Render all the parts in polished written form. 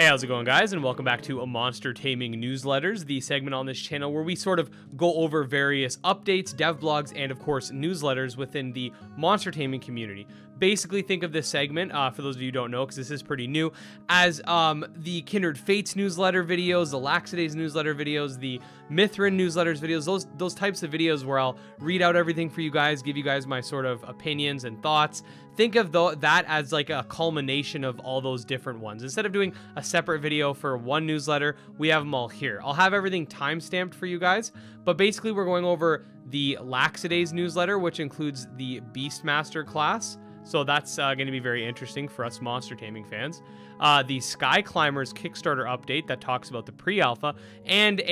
Hey, how's it going, guys? And welcome back to Monster Taming Newsletters, the segment on this channel where we sort of go over various updates, dev blogs, and of course newsletters within the monster taming community. Basically, think of this segment, for those of you who don't know, because this is pretty new, as the Kindred Fates newsletter videos, the Laxidaze newsletter videos, the Mithrin newsletters videos, those types of videos where I'll read out everything for you guys, give you guys my sort of opinions and thoughts. Think of that as like a culmination of all those different ones. Instead of doing a separate video for one newsletter, we have them all here. I'll have everything timestamped for you guys, but basically we're going over the Laxidaze newsletter, which includes the Beastmaster class. So that's going to be very interesting for us monster taming fans. The Skyclimbers Kickstarter update that talks about the pre-alpha, and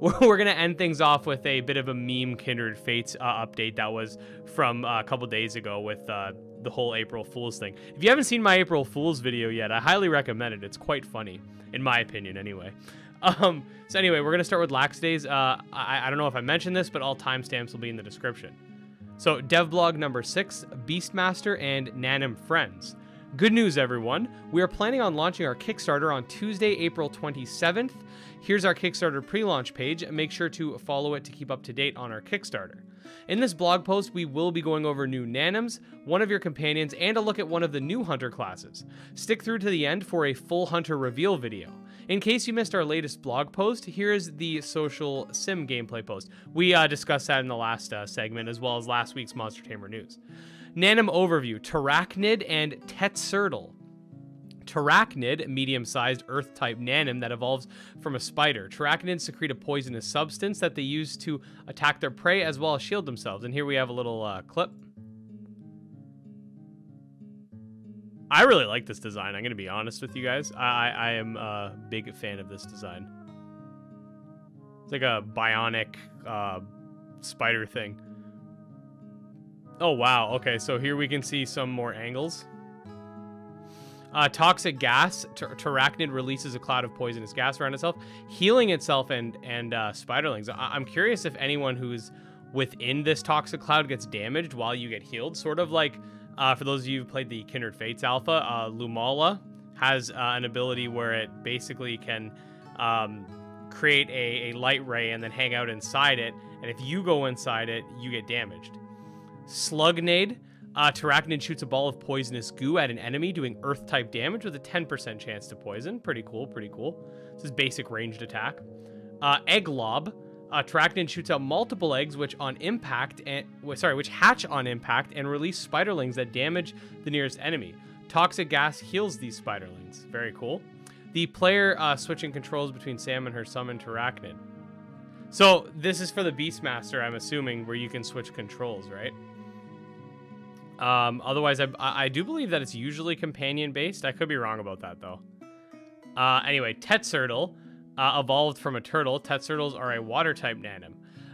we're going to end things off with a bit of a meme Kindred Fates update that was from a couple days ago with the whole April Fool's thing. If you haven't seen my April Fool's video yet, I highly recommend it. It's quite funny, in my opinion, anyway. So anyway, we're going to start with Laxidaze. I don't know if I mentioned this, but all timestamps will be in the description. So, devblog number 6, Beastmaster and Nanim Friends. Good news, everyone. We are planning on launching our Kickstarter on Tuesday, April 27th. Here's our Kickstarter pre-launch page. Make sure to follow it to keep up to date on our Kickstarter. In this blog post, we will be going over new Nanims, one of your companions, and a look at one of the new hunter classes. Stick through to the end for a full hunter reveal video. In case you missed our latest blog post, here is the social sim gameplay post. We discussed that in the last segment, as well as last week's Monster Tamer news. Nanim overview, Tarachnid and Tetsurtle. Tarachnid, medium-sized Earth-type Nanim that evolves from a spider. Tarachnids secrete a poisonous substance that they use to attack their prey as well as shield themselves. And here we have a little clip. I really like this design, I'm going to be honest with you guys. I am a big fan of this design. It's like a bionic spider thing. Oh, wow. Okay, so here we can see some more angles. Toxic gas. Tarachnid releases a cloud of poisonous gas around itself, healing itself and spiderlings. I'm curious if anyone who's within this toxic cloud gets damaged while you get healed. Sort of like, for those of you who played the Kindred Fates alpha, Lumala has an ability where it basically can create a light ray and then hang out inside it. And if you go inside it, you get damaged. Slugnade. Tarachnid shoots a ball of poisonous goo at an enemy, doing Earth-type damage with a 10% chance to poison. Pretty cool, pretty cool. This is basic ranged attack. Egglob. Tarachnid shoots out multiple eggs, which hatch on impact and release spiderlings that damage the nearest enemy. Toxic gas heals these spiderlings. Very cool. The player switching controls between Sam and her summoned Tarachnid. So this is for the Beastmaster, I'm assuming, where you can switch controls, right? Otherwise, I do believe that it's usually companion-based. I could be wrong about that, though. Anyway, Tetsurtle evolved from a turtle. Tetsurtles are a water-type Nanim.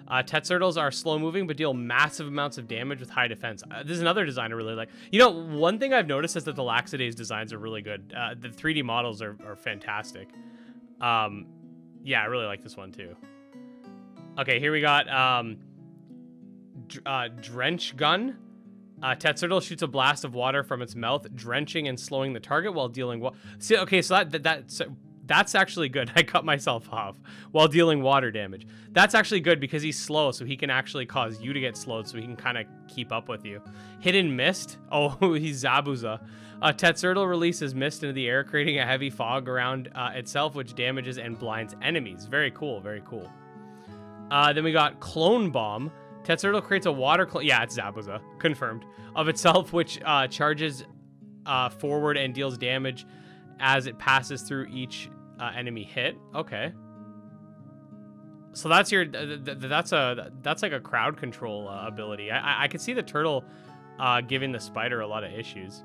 Tetsurtles are slow-moving, but deal massive amounts of damage with high defense. This is another design I really like. You know, one thing I've noticed is that the Laxidaze designs are really good. The 3D models are fantastic. Yeah, I really like this one, too. Okay, here we got Drench Gun. Tetsurtle shoots a blast of water from its mouth, drenching and slowing the target while dealing See, okay, so that's actually good. I cut myself off while dealing water damage. That's actually good because he's slow, so he can actually cause you to get slowed, so he can kind of keep up with you. Hidden Mist. Oh, he's Zabuza. Tetsurtle releases mist into the air, creating a heavy fog around itself, which damages and blinds enemies. Very cool, very cool. Then we got Clone Bomb. Tetsurtle creates a water clone. Yeah, it's Zabuza. Confirmed. Of itself, which charges forward and deals damage as it passes through each enemy hit. Okay. So that's your that's like a crowd control ability. I could see the turtle giving the spider a lot of issues.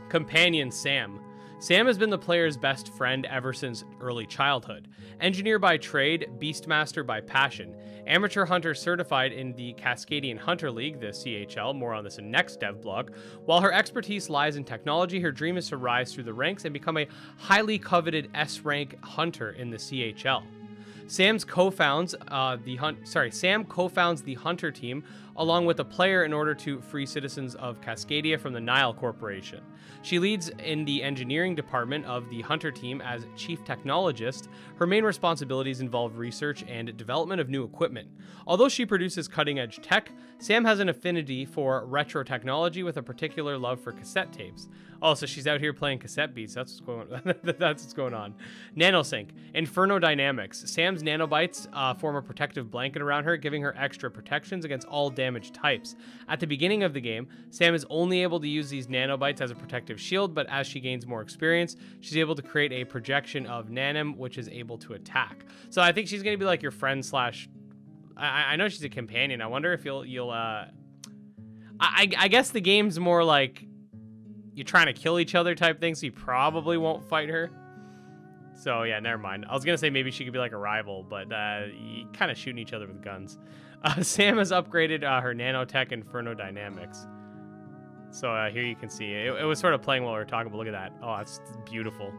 Companion Sam. Sam has been the player's best friend ever since early childhood. Engineer by trade, Beastmaster by passion. Amateur hunter certified in the Cascadian Hunter League, the CHL, more on this in next dev blog. While her expertise lies in technology, her dream is to rise through the ranks and become a highly coveted S-rank hunter in the CHL. Sam co-founds the hunter team along with the player in order to free citizens of Cascadia from the Nile Corporation. She leads in the engineering department of the Hunter team as chief technologist. Her main responsibilities involve research and development of new equipment. Although she produces cutting-edge tech, Sam has an affinity for retro technology with a particular love for cassette tapes. Oh, so she's out here playing cassette beats. That's what's going on. That's what's going on. Nanosync. Inferno Dynamics. Sam's nanobites form a protective blanket around her, giving her extra protections against all damage types. At the beginning of the game, Sam is only able to use these nanobites as a protective shield, but as she gains more experience, she's able to create a projection of Nanim, which is able to attack. So I think she's going to be like your friend slash... I know she's a companion. I wonder if you'll I guess the game's more like you're trying to kill each other type thing, so you probably won't fight her. So yeah, never mind. I was gonna say maybe she could be like a rival, but you kind of shooting each other with guns. Sam has upgraded her nanotech Inferno Dynamics. So here you can see it was sort of playing while we were talking, but look at that. Oh, it's beautiful.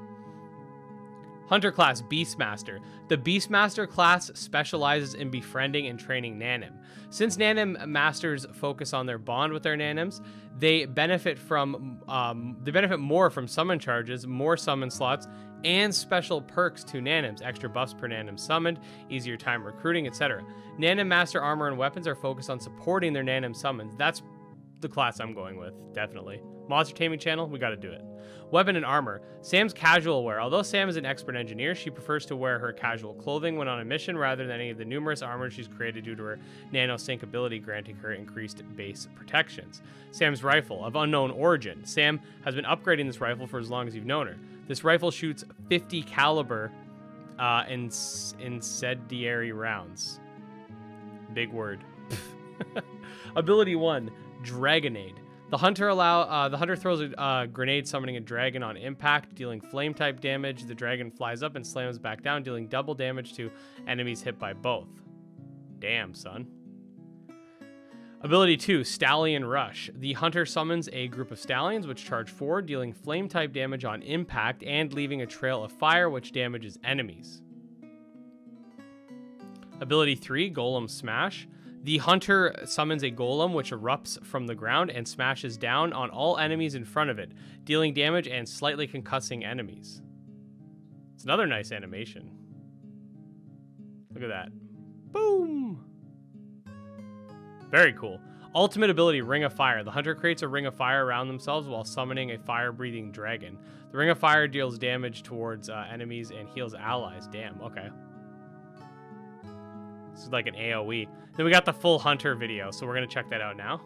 Hunter class Beastmaster. The Beastmaster class specializes in befriending and training Nanim. Since Nanim masters focus on their bond with their Nanims, they benefit more from summon charges, more summon slots, and special perks to Nanims, extra buffs per Nanim summoned, easier time recruiting, etc. Nanim master armor and weapons are focused on supporting their Nanim summons. That's the class I'm going with, definitely. Monster Taming channel, we gotta do it. Weapon and armor. Sam's casual wear. Although Sam is an expert engineer, she prefers to wear her casual clothing when on a mission rather than any of the numerous armor she's created due to her nanosync ability, granting her increased base protections. Sam's rifle, of unknown origin. Sam has been upgrading this rifle for as long as you've known her. This rifle shoots 50 caliber incendiary rounds. Big word. Ability 1, Dragonade. The hunter throws a grenade, summoning a dragon on impact, dealing flame type damage. The dragon flies up and slams back down, dealing double damage to enemies hit by both. Damn, son. Ability 2, Stallion Rush. The hunter summons a group of stallions which charge forward, dealing flame type damage on impact and leaving a trail of fire which damages enemies. Ability 3, Golem Smash. The hunter summons a golem which erupts from the ground and smashes down on all enemies in front of it, dealing damage and slightly concussing enemies. It's another nice animation. Look at that. Boom! Very cool. Ultimate ability, Ring of Fire. The hunter creates a ring of fire around themselves while summoning a fire-breathing dragon. The ring of fire deals damage towards enemies and heals allies. Damn, okay. This is like an AoE. Then we got the full hunter video, so we're going to check that out now.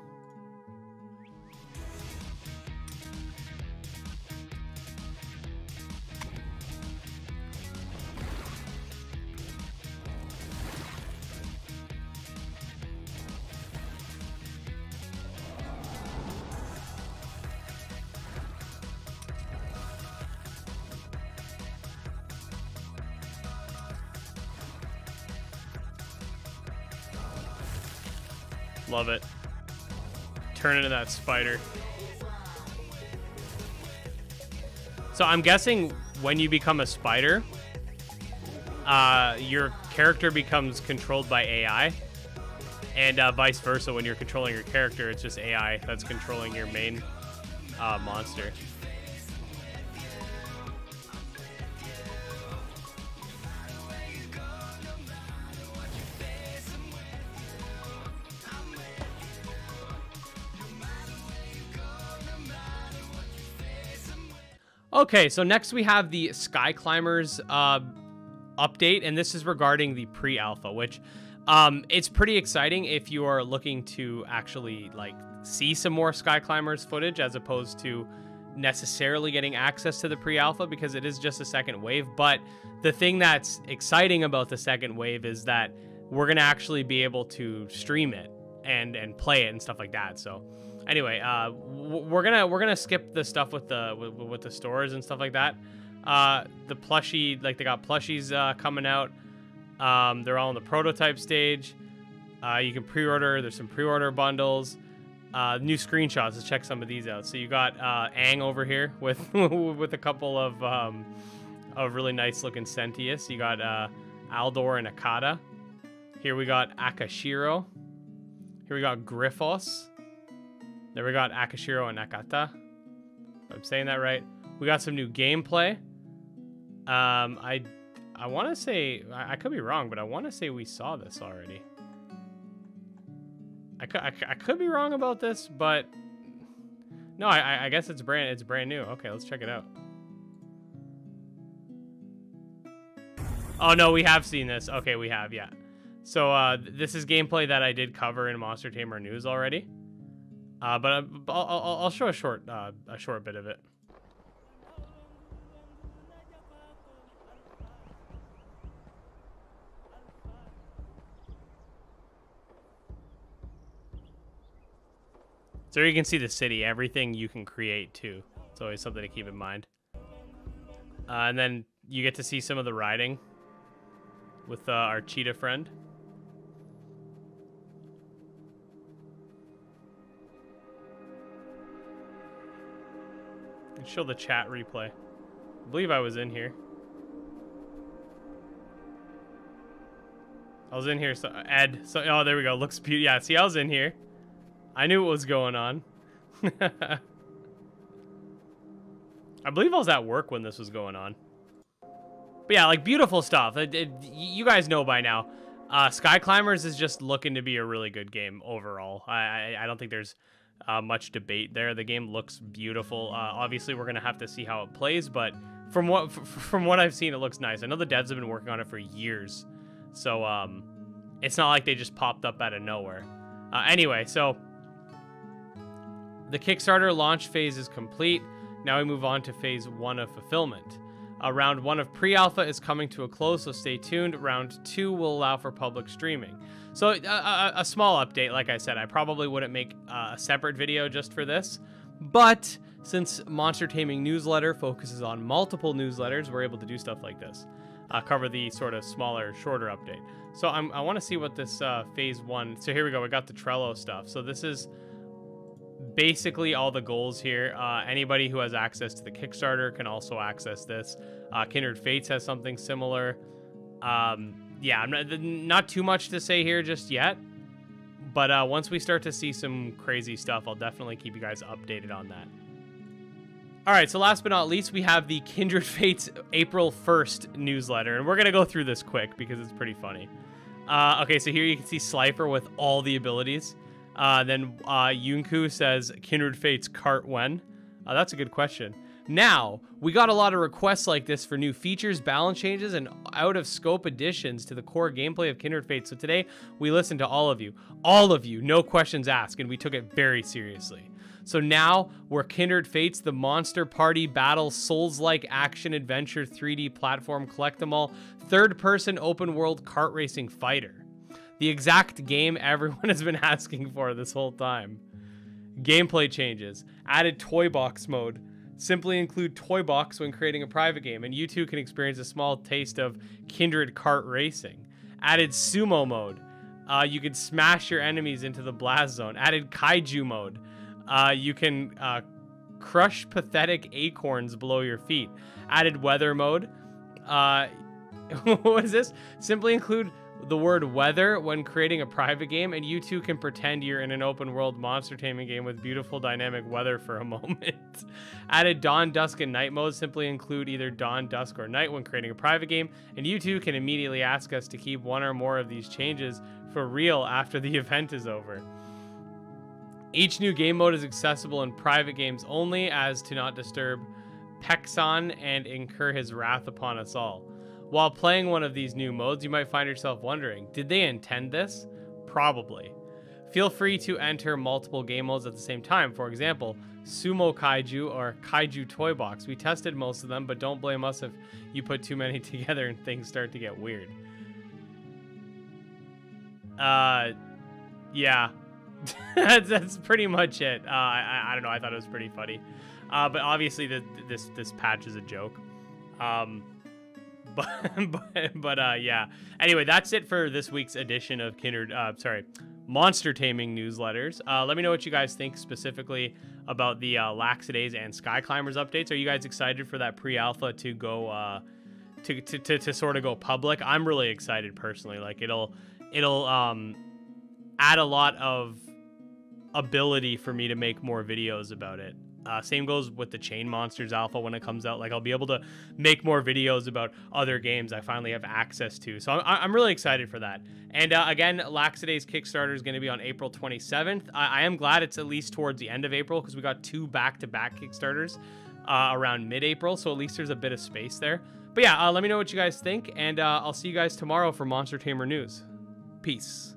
Love it. Turn into that spider. So I'm guessing when you become a spider, your character becomes controlled by AI, and vice versa. When you're controlling your character, it's just AI that's controlling your main monster. Okay, so next we have the Skyclimbers update, and this is regarding the pre-alpha, which it's pretty exciting if you are looking to actually like see some more Skyclimbers footage as opposed to necessarily getting access to the pre-alpha, because it is just a second wave. But the thing that's exciting about the second wave is that we're gonna actually be able to stream it and play it and stuff like that. So anyway, we're gonna skip the stuff with the stores and stuff like that. The plushie, like they got plushies coming out. They're all in the prototype stage. You can pre-order. There's some pre-order bundles. New screenshots. Let's check some of these out. So you got Aang over here with with a couple of really nice looking Sentius. You got Aldor and Akata. Here we got Akashiro. Here we got Griffos. Then we got Akashiro and Nakata. If I'm saying that right. We got some new gameplay. I want to say, I could be wrong, but I want to say we saw this already. I could be wrong about this, but no, I guess it's brand new. Okay, let's check it out. Oh no, we have seen this. Okay, we have, yeah. So this is gameplay that I did cover in Monster Tamer News already. But I'll show a short bit of it. So you can see the city, everything you can create too. It's always something to keep in mind. And then you get to see some of the riding with our cheetah friend. And show the chat replay. I believe I was in here. I was in here, so Ed. So oh, there we go. Looks beautiful. Yeah, see, I was in here. I knew what was going on. I believe I was at work when this was going on. But yeah, like, beautiful stuff. You guys know by now. Skyclimbers is just looking to be a really good game overall. I don't think there's much debate there. The game looks beautiful. Obviously, we're going to have to see how it plays, but from what I've seen, it looks nice. I know the devs have been working on it for years. So it's not like they just popped up out of nowhere. Anyway, so the Kickstarter launch phase is complete. Now we move on to phase 1 of fulfillment. Round 1 of pre-alpha is coming to a close, so stay tuned. Round 2 will allow for public streaming. So a small update, like I said, I probably wouldn't make a separate video just for this, but since Monster Taming Newsletter focuses on multiple newsletters, we're able to do stuff like this. Cover the sort of smaller, shorter update. So I want to see what this phase 1. So here we go. We got the Trello stuff. So this is basically all the goals here. Anybody who has access to the Kickstarter can also access this. Kindred Fates has something similar. Yeah, I'm not too much to say here just yet. But once we start to see some crazy stuff, I'll definitely keep you guys updated on that. All right, so last but not least, we have the Kindred Fates April 1st newsletter, and we're going to go through this quick because it's pretty funny. Okay, so here you can see Slifer with all the abilities. Then Yunku says, Kindred Fates cart when? That's a good question. Now, we got a lot of requests like this for new features, balance changes, and out-of-scope additions to the core gameplay of Kindred Fates. So today, we listened to all of you, no questions asked, and we took it very seriously. So now we're Kindred Fates, the Monster Party Battle Souls-like action-adventure 3D platform collect-em-all third-person open-world kart racing fighter. The exact game everyone has been asking for this whole time. Gameplay changes. Added toy box mode. Simply include toy box when creating a private game, and you too can experience a small taste of Kindred kart racing. Added sumo mode. You can smash your enemies into the blast zone. Added kaiju mode. You can crush pathetic acorns below your feet. Added weather mode. What is this? Simply include the word weather when creating a private game, and you too can pretend you're in an open world monster taming game with beautiful dynamic weather for a moment. Added dawn, dusk, and night mode. Simply include either dawn, dusk, or night when creating a private game, and you too can immediately ask us to keep one or more of these changes for real after the event is over. Each new game mode is accessible in private games only, as to not disturb Pexon and incur his wrath upon us all. While playing one of these new modes, you might find yourself wondering, did they intend this? Probably. Feel free to enter multiple game modes at the same time. For example, Sumo Kaiju or Kaiju Toy Box. We tested most of them, but don't blame us if you put too many together and things start to get weird. Yeah. that's pretty much it. I don't know. I thought it was pretty funny. But obviously this patch is a joke. Yeah. Anyway, that's it for this week's edition of Monster Taming Newsletters. Let me know what you guys think specifically about the Laxidaze and Skyclimbers updates. Are you guys excited for that pre-alpha to go to sort of go public? I'm really excited personally. Like it'll add a lot of ability for me to make more videos about it. Same goes with the Chain Monsters Alpha when it comes out. Like, I'll be able to make more videos about other games I finally have access to. So I'm really excited for that. And again, Laxidaze Kickstarter is going to be on April 27th. I am glad it's at least towards the end of April, because we got 2 back-to-back Kickstarters around mid-April. So at least there's a bit of space there. But yeah, let me know what you guys think. And I'll see you guys tomorrow for Monster Tamer News. Peace.